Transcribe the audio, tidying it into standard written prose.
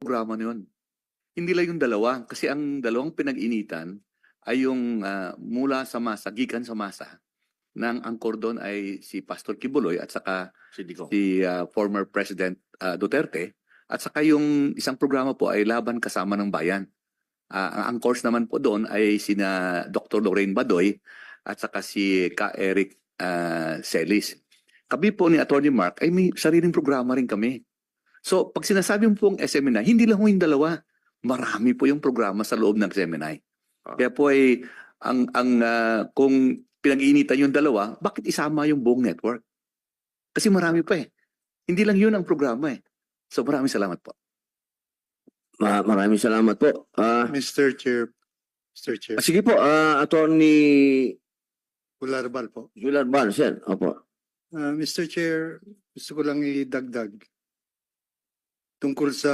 programa na yun. Hindi lang yung dalawa. Kasi ang dalawang pinag-initan ay yung mula sa masa, gikan sa masa, nang angkor doon ay si Pastor Kibuloy at saka si former President Duterte. At saka yung isang programa po ay Laban Kasama ng Bayan. Ang angkors naman po doon ay sina Dr. Lorraine Badoy at saka si Ka Eric Celis. Kami po ni Attorney Mark ay may sariling programa rin kami. So, pag sinasabi mo pong SMNI, hindi lang yung dalawa. Marami po yung programa sa loob ng SMNI. Kaya po ay, kung pinag-iinitan yung dalawa, bakit isama yung buong network? Kasi marami pa eh. Hindi lang yun ang programa eh. So, maraming salamat po. Maraming salamat po. Mr. Chair, Sige po, Attorney Ularbal po. Jularban, sir. Opo. Mr. Chair, gusto ko lang idagdag tungkol sa